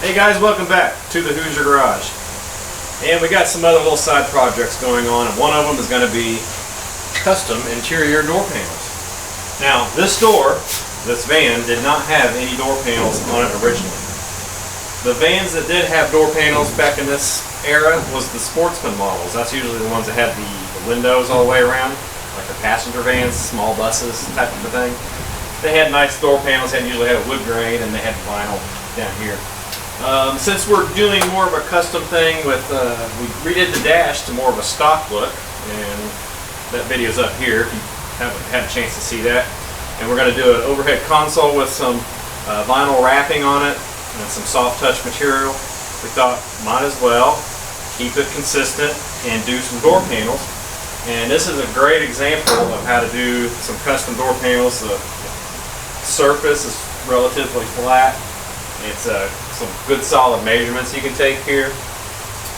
Hey guys, welcome back to the Hoosier Garage. And we got some other little side projects going on, and one of them is going to be custom interior door panels. Now, this door, this van, did not have any door panels on it originally. The vans that did have door panels back in this era was the sportsman models. That's usually the ones that had the windows all the way around, like the passenger vans, small buses, type of a thing. They had nice door panels, and usually had a wood grain, and they had vinyl down here. Since we're doing more of a custom thing with, we redid the dash to more of a stock look, and that video's up here if you haven't had a chance to see that. And we're going to do an overhead console with some vinyl wrapping on it and some soft touch material. We thought might as well keep it consistent and do some door panels. And this is a great example of how to do some custom door panels. The surface is relatively flat. It's some good solid measurements you can take here,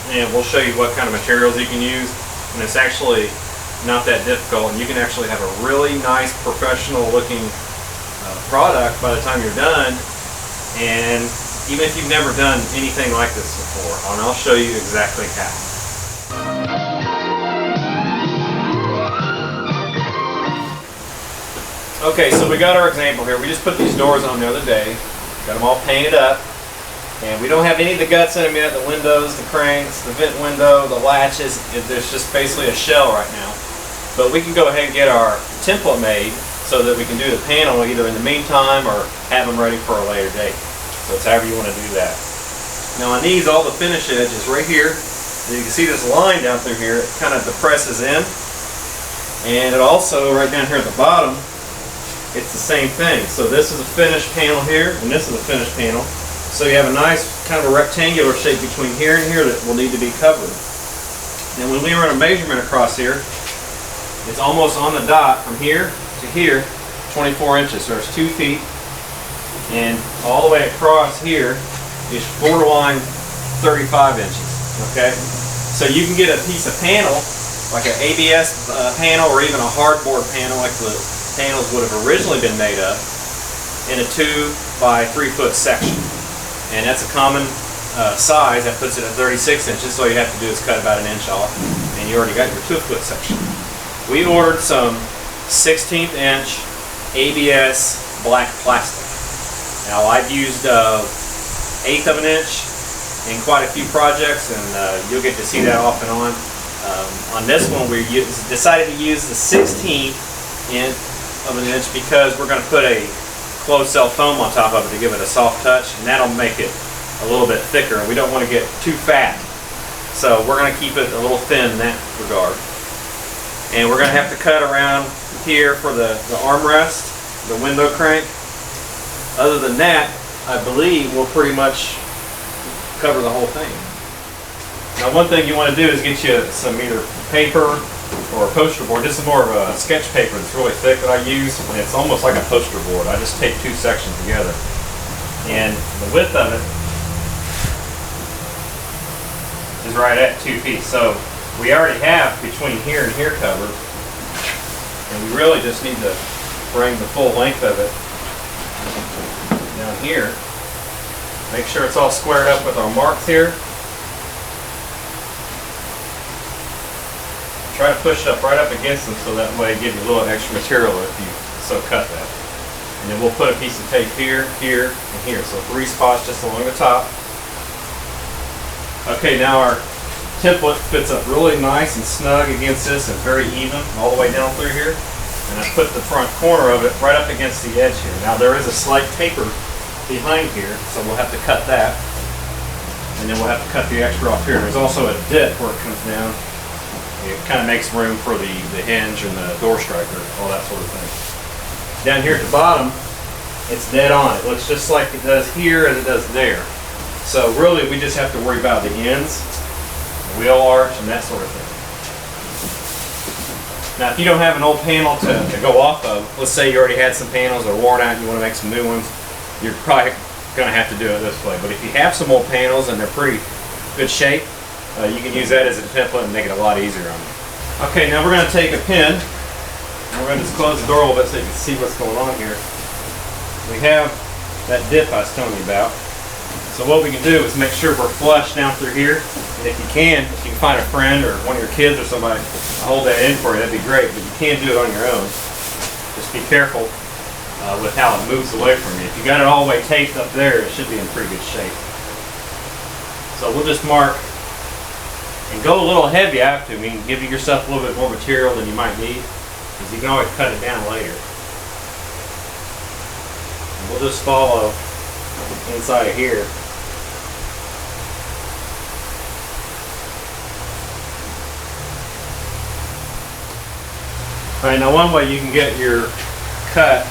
and we'll show you what kind of materials you can use, and it's actually not that difficult, and you can actually have a really nice professional looking product by the time you're done, and even if you've never done anything like this before, and I'll show you exactly how. Okay, so we got our example here. We just put these doors on the other day. Got them all painted up, and we don't have any of the guts in them yet. The windows, the cranks, the vent window, the latches. There's just basically a shell right now. But we can go ahead and get our template made so that we can do the panel either in the meantime or have them ready for a later date. So it's however you want to do that. Now on these, all the finish edges right here, you can see this line down through here. It kind of depresses in, and it also right down here at the bottom, it's the same thing. So this is a finished panel here, and this is a finished panel. So you have a nice kind of a rectangular shape between here and here that will need to be covered. And when we run a measurement across here, it's almost on the dot from here to here, 24 inches. So there's 2 feet, and all the way across here is borderline 35 inches. Okay, so you can get a piece of panel, like an ABS panel or even a hardboard panel, like the panels would have originally been made up, in a 2 by 3 foot section, and that's a common size. That puts it at 36 inches. So all you have to do is cut about 1 inch off, and you already got your 2 foot section. We ordered some 16th inch ABS black plastic. Now I've used 1/8 of an inch in quite a few projects, and you'll get to see that off and on. On this one, we decided to use the 16th of an inch because we're going to put a closed cell foam on top of it to give it a soft touch, and that'll make it a little bit thicker, and we don't want to get too fat, so we're going to keep it a little thin in that regard. And we're going to have to cut around here for the armrest, the window crank. Other than that, I believe we'll pretty much cover the whole thing. Now one thing you want to do is get you some either paper or a poster board. This is more of a sketch paper that's really thick that I use, and it's almost like a poster board. I just tape 2 sections together, and the width of it is right at 2 feet. So we already have between here and here covered, and we really just need to bring the full length of it down here. Make sure it's all squared up with our marks here. Try to push it up right up against them so that way it gives you a little extra material if you so cut that. And then we'll put a piece of tape here, here, and here. So 3 spots just along the top. Okay, now our template fits up really nice and snug against this and very even all the way down through here. And I put the front corner of it right up against the edge here. Now there is a slight taper behind here, so we'll have to cut that. And then we'll have to cut the extra off here. There's also a dip where it comes down. It kind of makes room for the hinge and the door striker, all that sort of thing. Down here at the bottom, it's dead on. It looks just like it does here as it does there. So really, we just have to worry about the ends, the wheel arch, and that sort of thing. Now, if you don't have an old panel to go off of, let's say you already had some panels that are worn out and you want to make some new ones, you're probably going to have to do it this way. But if you have some old panels and they're pretty good shape, you can use that as a template and make it a lot easier on you. Okay, now we're going to take a pin, and we're going to just close the door a little bit so you can see what's going on here. We have that dip I was telling you about. So what we can do is make sure we're flush down through here. And if you can find a friend or one of your kids or somebody to hold that in for you, that'd be great. But you can't do it on your own. Just be careful with how it moves away from you. If you got it all the way taped up there, it should be in pretty good shape. So we'll just mark and go a little heavy after. I mean, give yourself a little bit more material than you might need, because you can always cut it down later. And we'll just follow inside of here. Alright, now one way you can get your cut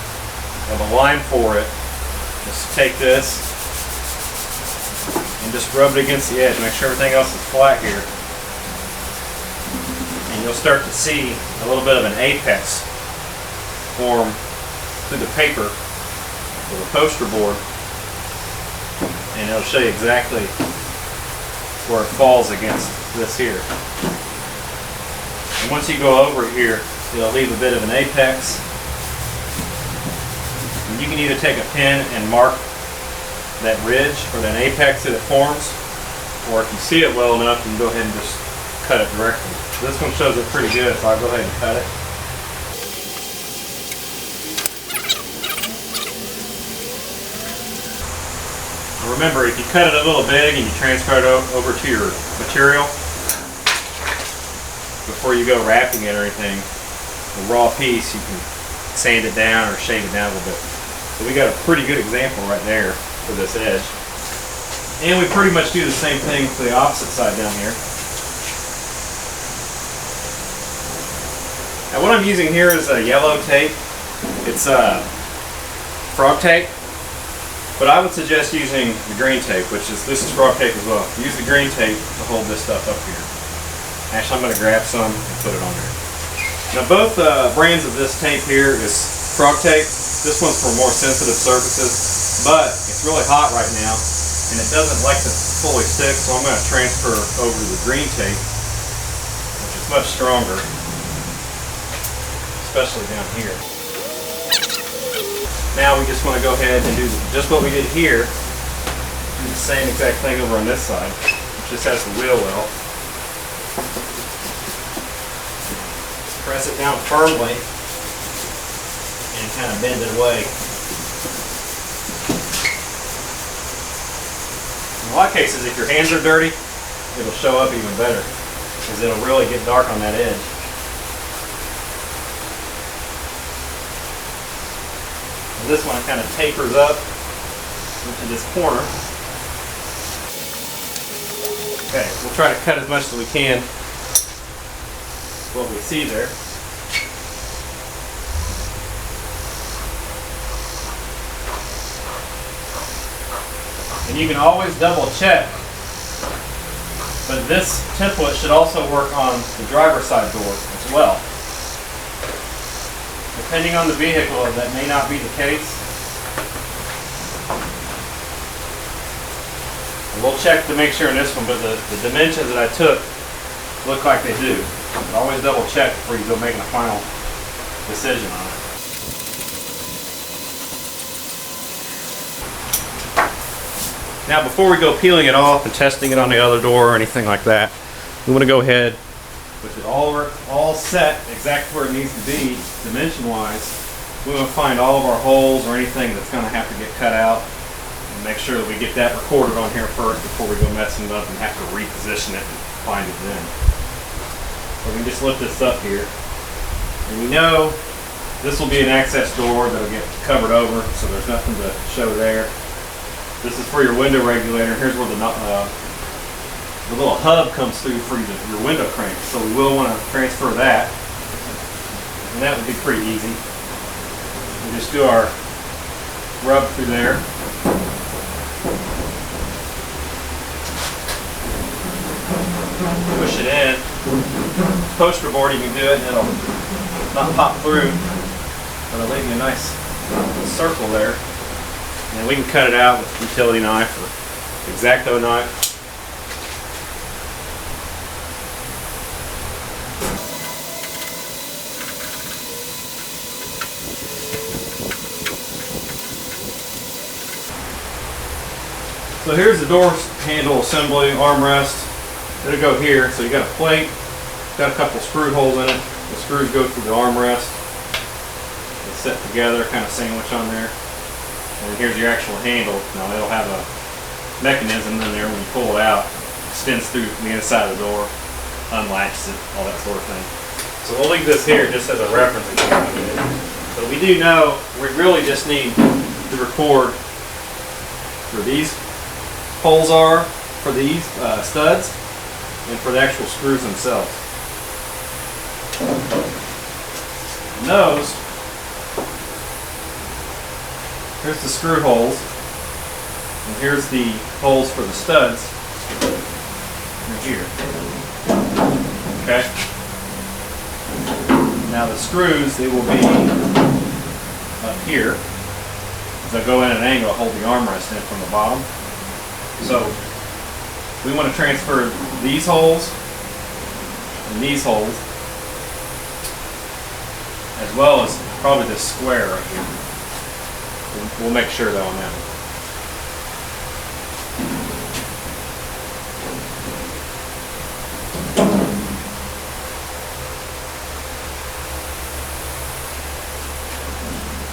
of a line for it is to take this and just rub it against the edge. Make sure everything else is flat here. And you'll start to see a little bit of an apex form through the paper or the poster board. And it'll show you exactly where it falls against this here. And once you go over here, it'll leave a bit of an apex. And you can either take a pen and mark that ridge or that apex that it forms, or if you see it well enough, you can go ahead and just cut it directly. This one shows it pretty good, so I'll go ahead and cut it. Remember, if you cut it a little big and you transfer it over to your material before you go wrapping it or anything, the raw piece, you can sand it down or shave it down a little bit. So we got a pretty good example right there for this edge. And we pretty much do the same thing for the opposite side down here. Now what I'm using here is a yellow tape. It's frog tape. But I would suggest using the green tape, which is, this is frog tape as well. Use the green tape to hold this stuff up here. Actually, I'm going to grab some and put it on there. Now both brands of this tape here is frog tape. This one's for more sensitive surfaces, but it's really hot right now and it doesn't like to fully stick, so I'm going to transfer over to the green tape, which is much stronger, especially down here. Now we just want to go ahead and do just what we did here. Do the same exact thing over on this side, which just has the wheel well. Press it down firmly and kind of bend it away. In a lot of cases, if your hands are dirty, it'll show up even better, because it'll really get dark on that edge. This one kind of tapers up into this corner. Okay, we'll try to cut as much as we can what we see there. And you can always double check, but this template should also work on the driver's side door as well. Depending on the vehicle, that may not be the case. And we'll check to make sure in this one, but the dimensions that I took look like they do. But always double check before you go making a final decision on it. Now before we go peeling it off and testing it on the other door or anything like that, we want to go ahead with it all set exactly where it needs to be dimension wise. We want to find all of our holes or anything that's going to have to get cut out and make sure that we get that recorded on here first before we go messing it up and have to reposition it and find it then. So we can just lift this up here, and we know this will be an access door that'll get covered over, so there's nothing to show there. This is for your window regulator. Here's where the little hub comes through for your window crank, so we will want to transfer that, and that would be pretty easy. We just do our rub through there. Push it in. Poster board, you can do it and it'll not pop through, but it'll leave you a nice circle there. And we can cut it out with a utility knife or X-Acto knife. So here's the door handle assembly, armrest. It'll go here. So you got a plate, got a couple screw holes in it. The screws go through the armrest. They set together, kind of sandwich on there. And here's your actual handle. Now it'll have a mechanism in there when you pull it out. Extends through the inside of the door, unlatches it, all that sort of thing. So we'll leave this here just as a reference. But we do know we really just need to record where these holes are for these studs and for the actual screws themselves. And those, here's the screw holes, and here's the holes for the studs. Here. Okay. Now the screws, they will be up here. They'll go in at an angle to hold the armrest in from the bottom. So we want to transfer these holes and these holes, as well as probably this square right here. We'll make sure though on that one.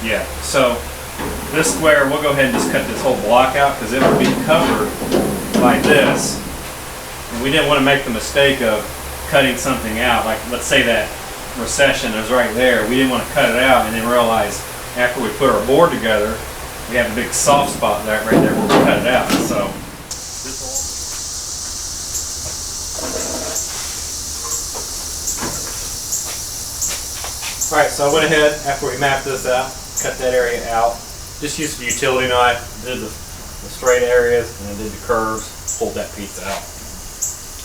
Yeah, so this square, we'll go ahead and just cut this whole block out because it will be covered by this. And we didn't want to make the mistake of cutting something out. Like, let's say that recession is right there. We didn't want to cut it out and then realize after we put our board together, we have a big soft spot right there where we cut it out. So all right, so I went ahead after we mapped this out, cut that area out. Just used the utility knife, did the straight areas, and then did the curves, pulled that piece out.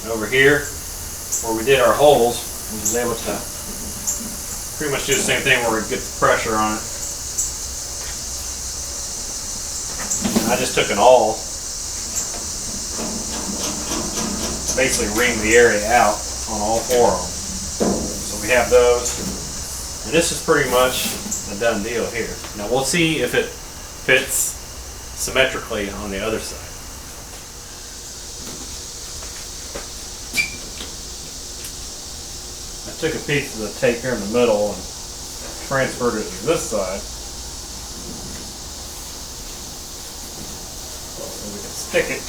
And over here, where we did our holes, we was able to pretty much do the same thing where we get the pressure on it. And I just took an awl, basically reamed the area out on all four of them. So we have those. And this is pretty much a done deal here. Now we'll see if it fits symmetrically on the other side. I took a piece of the tape here in the middle and transferred it to this side so we can stick it.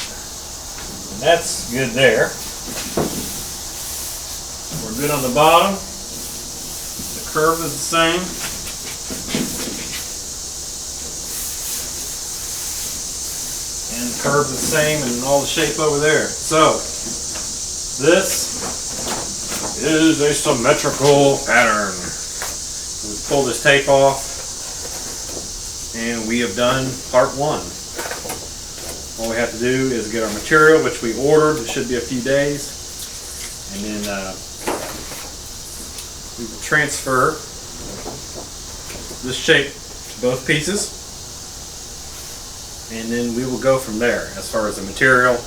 And that's good there. We're good on the bottom. Curve is the same. And the curve is the same and all the shape over there. So this is a symmetrical pattern. We pull this tape off and we have done part one. All we have to do is get our material, which we ordered. It should be a few days. And then we will transfer this shape to both pieces, and then we will go from there as far as the material, the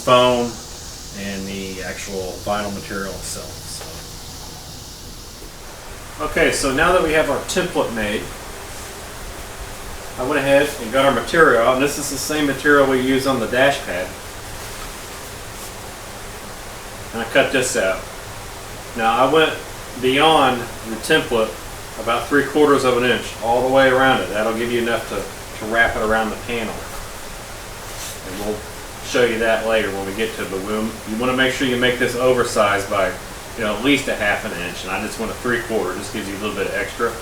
foam, and the actual vinyl material itself. So. Okay, so now that we have our template made, I went ahead and got our material out, and this is the same material we use on the dash pad. And I cut this out. Now I went beyond the template about 3/4 of an inch all the way around it. That'll give you enough to wrap it around the panel. And we'll show you that later when we get to it. But you want to make sure you make this oversized by at least a 1/2 inch. And I just went a 3/4. Just gives you a little bit of extra.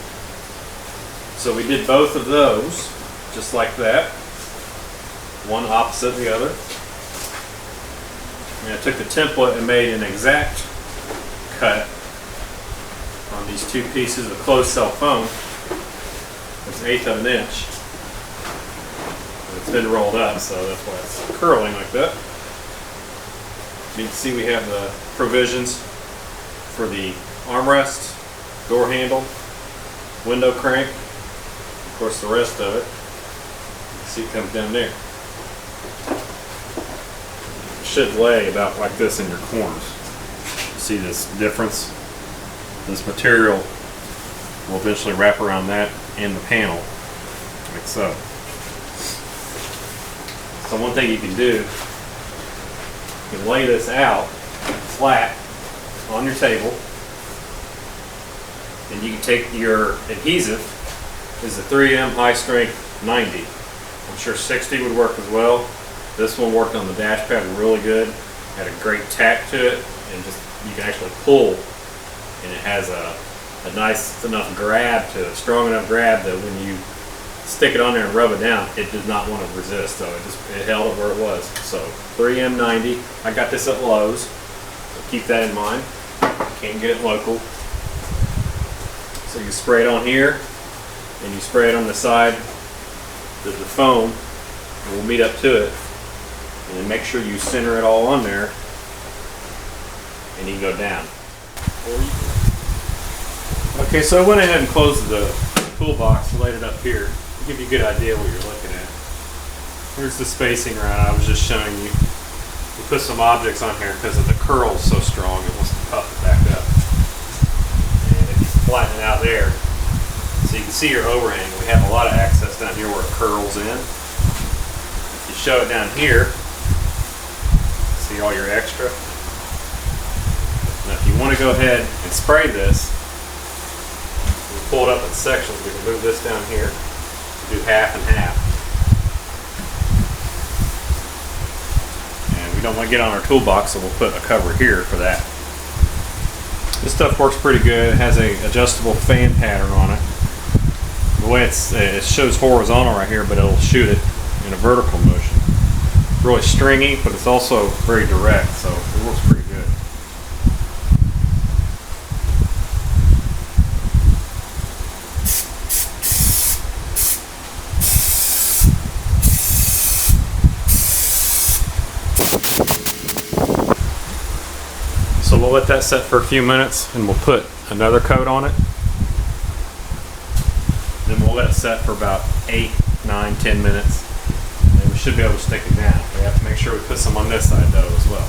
So we did both of those just like that. One opposite the other. And I took the template and made an exact cut on these two pieces of closed cell foam. It's 1/8 of an inch. It's been rolled up, so that's why it's curling like that. You can see we have the provisions for the armrest, door handle, window crank, of course the rest of it. You see it comes down there. It should lay about like this in your corners. See this difference? This material will eventually wrap around that and the panel, like so. So one thing you can do, you can lay this out flat on your table, and you can take your adhesive, is a 3M high strength 90. I'm sure 60 would work as well. This one worked on the dash pad really good, had a great tack to it, and just you can actually pull, and it has a nice enough grab to it, strong enough grab that when you stick it on there and rub it down, it does not want to resist, so it held it where it was. So 3M 90, I got this at Lowe's, so keep that in mind. Can't get it local. So you spray it on here, and you spray it on the side of the foam, and we'll meet up to it, and then make sure you center it all on there, and you can go down. Okay, so I went ahead and closed the toolbox, laid it up here to give you a good idea what you're looking at. Here's the spacing around I was just showing you. We put some objects on here because of the curl's so strong, it wants to puff it back up. And if you flatten it out there, so you can see your overhang, we have a lot of access down here where it curls in. If you show it down here, see all your extra. Now if you want to go ahead and spray this, we pull it up in sections. We can move this down here, do half and half. And we don't want to get on our toolbox, so we'll put a cover here for that. This stuff works pretty good. It has an adjustable fan pattern on it. The way it shows horizontal right here, but it'll shoot it in a vertical motion. Really stringy, but it's also very direct, so it works pretty good. So we'll let that set for a few minutes, and we'll put another coat on it. Then we'll let it set for about 8, 9, 10 minutes. And we should be able to stick it down. We have to make sure we put some on this side though as well.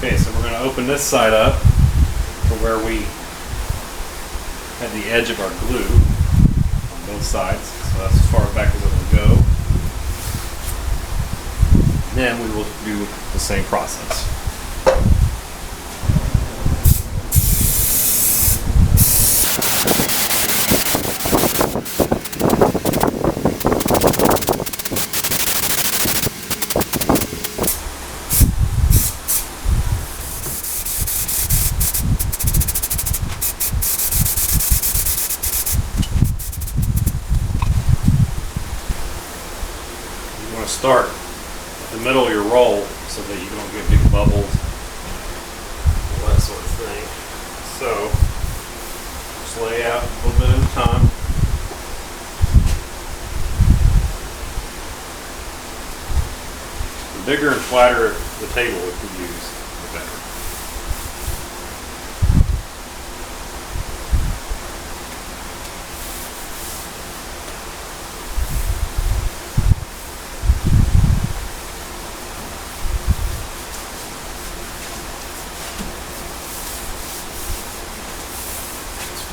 Okay, so we're going to open this side up to where we had the edge of our glue on both sides. So that's as far back as it will go. Then we will do the same process. Start at the middle of your roll so that you don't get big bubbles, all that sort of thing. So just lay out a little bit at a time. The bigger and flatter the table if you use, the better.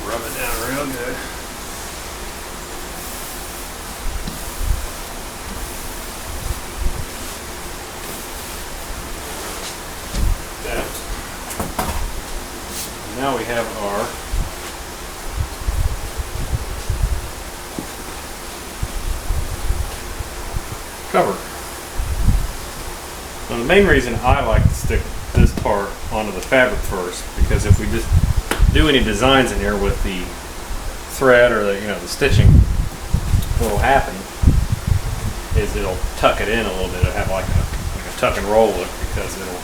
Rub it down real good. Now we have our cover. Now the main reason I like to stick this part onto the fabric first, because if we just do any designs in here with the thread or the stitching, what will happen is it'll tuck it in a little bit. It'll have like a tuck and roll look, because it'll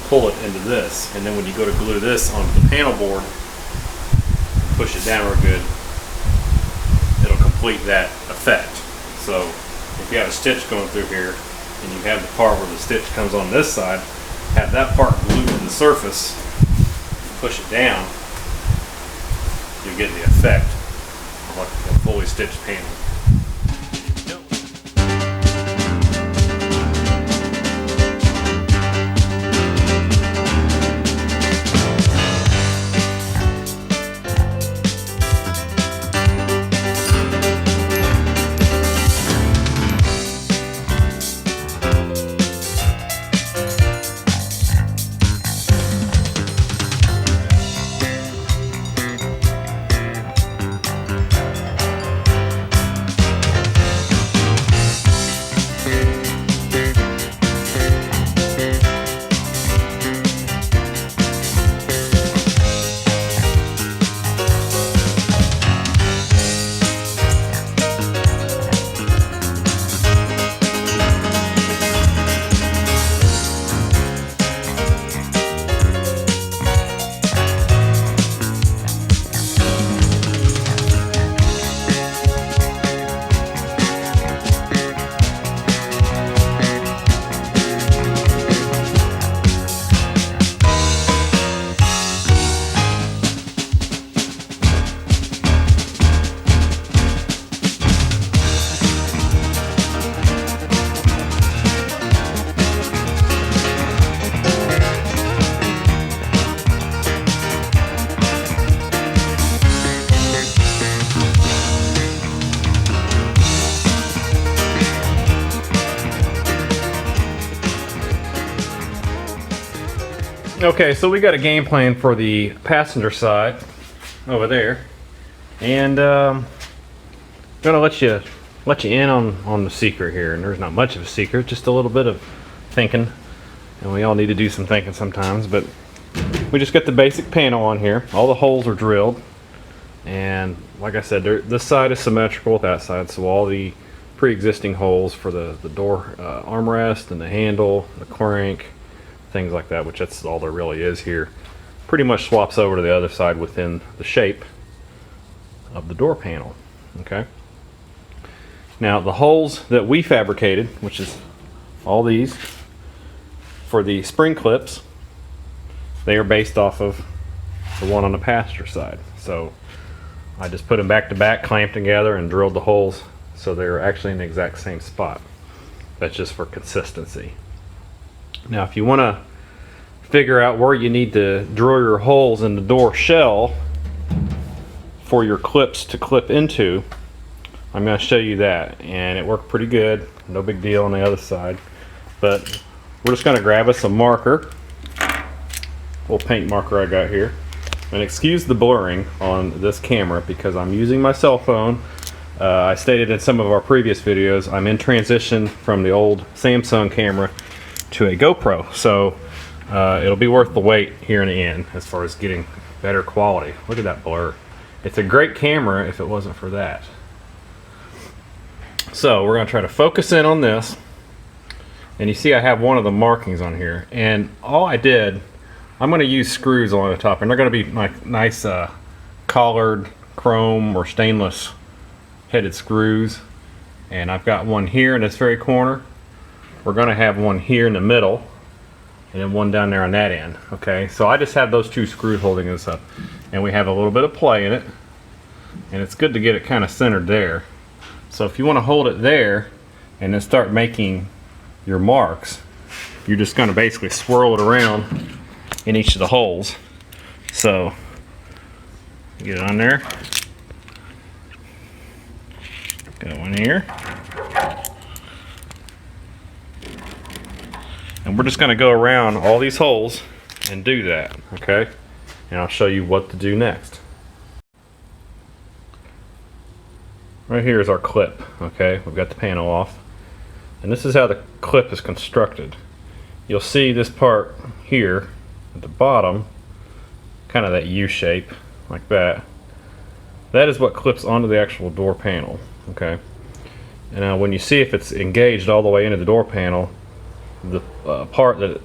pull it into this, and then when you go to glue this onto the panel board, push it down real good, it'll complete that effect. So if you have a stitch going through here and you have the part where the stitch comes on this side, have that part glued to the surface, push it down, you get the effect of like a fully stitched panel. Okay, so we got a game plan for the passenger side over there, and gonna let you in on the secret here. And there's not much of a secret, just a little bit of thinking, and we all need to do some thinking sometimes. But we just got the basic panel on here. All the holes are drilled, and like I said, this side is symmetrical with that side, so all the pre-existing holes for the door armrest and the handle, the crank, things like that, which that's all there really is here, pretty much swaps over to the other side within the shape of the door panel. Okay, now the holes that we fabricated, which is all these for the spring clips, they are based off of the one on the passenger side. So I just put them back to back, clamped together, and drilled the holes so they're actually in the exact same spot. That's just for consistency. Now if you want to figure out where you need to drill your holes in the door shell for your clips to clip into, I'm going to show you that, and it worked pretty good. No big deal on the other side. But we're just going to grab us a marker, little paint marker I got here, and excuse the blurring on this camera because I'm using my cell phone. I stated in some of our previous videos I'm in transition from the old Samsung camera to a GoPro, so it'll be worth the wait here in the end as far as getting better quality. Look at that blur. It's a great camera if it wasn't for that. So we're going to try to focus in on this, and you see I have one of the markings on here, and all I did, I'm going to use screws along the top, and they're going to be like nice collared chrome or stainless headed screws, and I've got one here in this very corner. We're going to have one here in the middle, and then one down there on that end. Okay, so I just have those two screws holding this up, and we have a little bit of play in it, and it's good to get it kind of centered there. So if you want to hold it there and then start making your marks, you're just going to basically swirl it around in each of the holes. So get it on there, got one here. And we're just going to go around all these holes and do that, okay? and I'll show you what to do next. Right here is our clip, okay? We've got the panel off. And this is how the clip is constructed. You'll see this part here at the bottom, kind of that U shape, like that. That is what clips onto the actual door panel, okay? And now when you see if it's engaged all the way into the door panel, the part that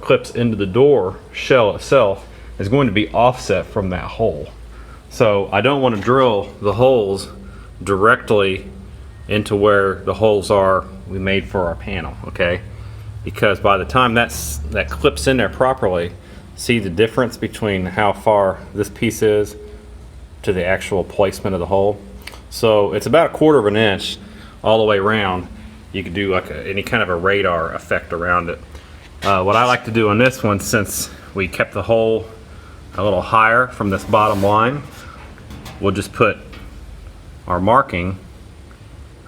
clips into the door shell itself is going to be offset from that hole. So I don't want to drill the holes directly into where the holes are we made for our panel, okay? Because by the time that clips in there properly, see the difference between how far this piece is to the actual placement of the hole. So it's about 1/4 of an inch all the way around. You could do like any kind of a radar effect around it. What I like to do on this one, since we kept the hole a little higher from this bottom line, we'll just put our marking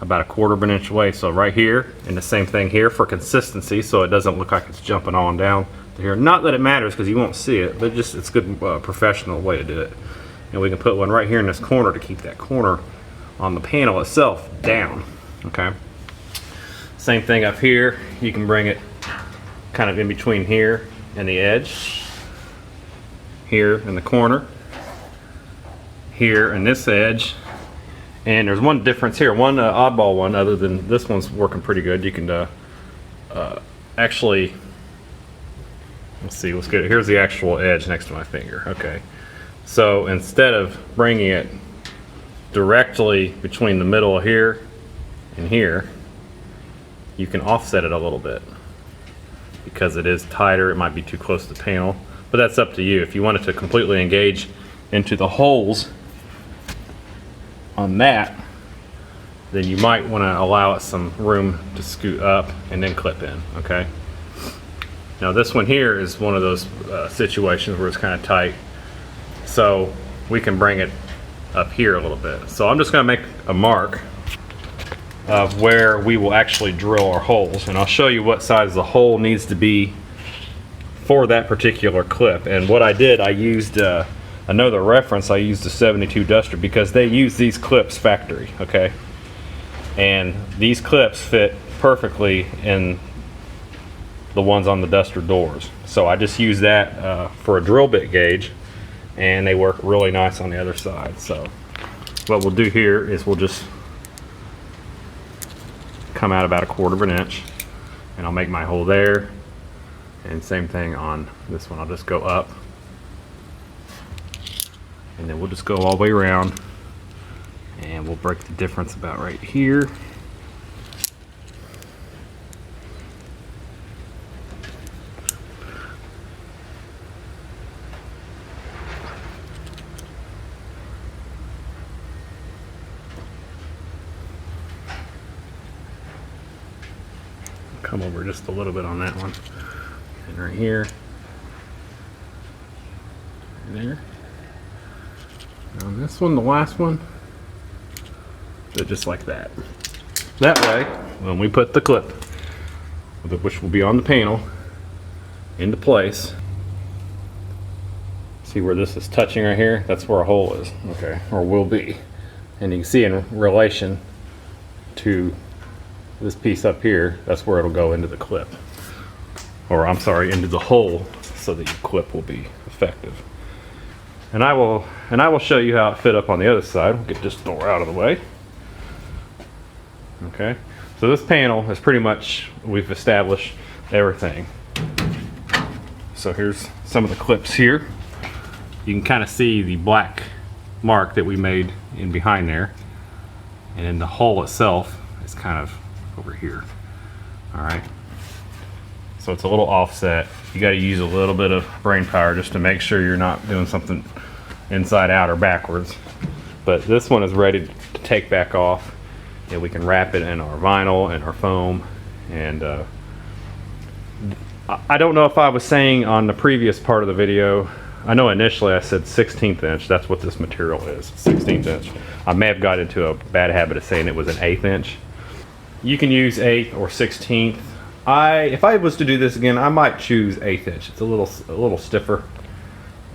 about 1/4 of an inch away. So right here, and the same thing here for consistency, so it doesn't look like it's jumping on down to here. Not that it matters because you won't see it, but just it's a good professional way to do it. And we can put one right here in this corner to keep that corner on the panel itself down, okay? Same thing up here. You can bring it kind of in between here and the edge, here in the corner, here and this edge. And there's one difference here, one oddball one, other than this one's working pretty good. You can actually, let's see, let's get it. Here's the actual edge next to my finger, okay? So instead of bringing it directly between the middle of here and here, you can offset it a little bit because it is tighter. It might be too close to the panel, but that's up to you. If you want it to completely engage into the holes on that, then you might want to allow it some room to scoot up and then clip in, okay? Now this one here is one of those situations where it's kind of tight, so we can bring it up here a little bit. So I'm just going to make a mark of where we will actually drill our holes, and I'll show you what size the hole needs to be for that particular clip. And what I did, I used another reference. I used a 72 Duster because they use these clips factory, okay? And these clips fit perfectly in the ones on the Duster doors. So I just use that for a drill bit gauge, and they work really nice on the other side. So what we'll do here is we'll just come out about 1/4 of an inch, and I'll make my hole there, and same thing on this one. I'll just go up, and then we'll just go all the way around, and we'll break the difference about right here. Come over just a little bit on that one, and right here, and there. On this one, the last one, so just like that. That way, when we put the clip, which will be on the panel, into place, see where this is touching right here? That's where a hole is, okay, or will be. And you can see in relation to this piece up here, that's where it'll go into the clip, or I'm sorry, into the hole, so that your clip will be effective. And I will show you how it fit up on the other side. We'll get this door out of the way. Okay, so this panel is pretty much, we've established everything. So here's some of the clips here. You can kind of see the black mark that we made in behind there, and then the hole itself is kind of over here. All right, so it's a little offset. You got to use a little bit of brain power just to make sure you're not doing something inside out or backwards. But this one is ready to take back off, and we can wrap it in our vinyl and our foam. And I don't know if I was saying on the previous part of the video, I know initially I said 16th inch. That's what this material is, 16th inch. I may have got into a bad habit of saying it was an 1/8 inch. You can use 1/8 or 16th. If I was to do this again, I might choose 1/8 inch. It's a little stiffer.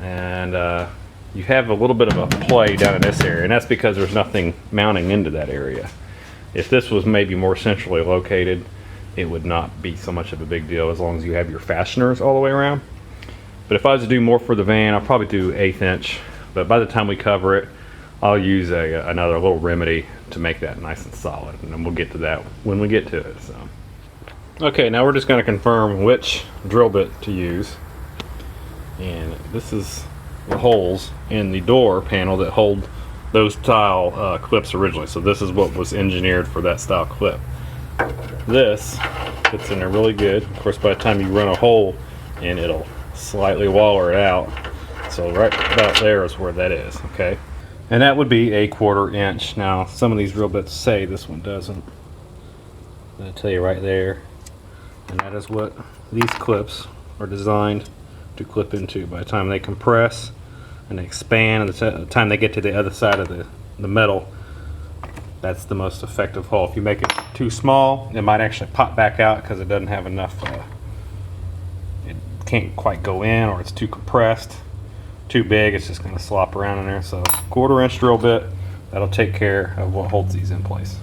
and you have a little bit of a play down in this area, and that's because there's nothing mounting into that area. If this was maybe more centrally located, it would not be so much of a big deal as long as you have your fasteners all the way around. But if I was to do more for the van, I'll probably do 1/8 inch. But by the time we cover it, I'll use another little remedy to make that nice and solid, and then we'll get to that when we get to it. So, okay, now we're just going to confirm which drill bit to use, and this is the holes in the door panel that hold those style clips originally. So this is what was engineered for that style clip. This fits in there really good. Of course, by the time you run a hole in, it'll slightly waller it out. So right about there is where that is, okay? And that would be a 1/4 inch. Now, some of these drill bits say this one doesn't. I'll tell you right there. And that is what these clips are designed to clip into. By the time they compress and they expand, and the time they get to the other side of the metal, that's the most effective hole. If you make it too small, it might actually pop back out because it doesn't have enough, it can't quite go in, or it's too compressed. Too big, it's just going to slop around in there. So 1/4 inch drill bit, that'll take care of what holds these in place.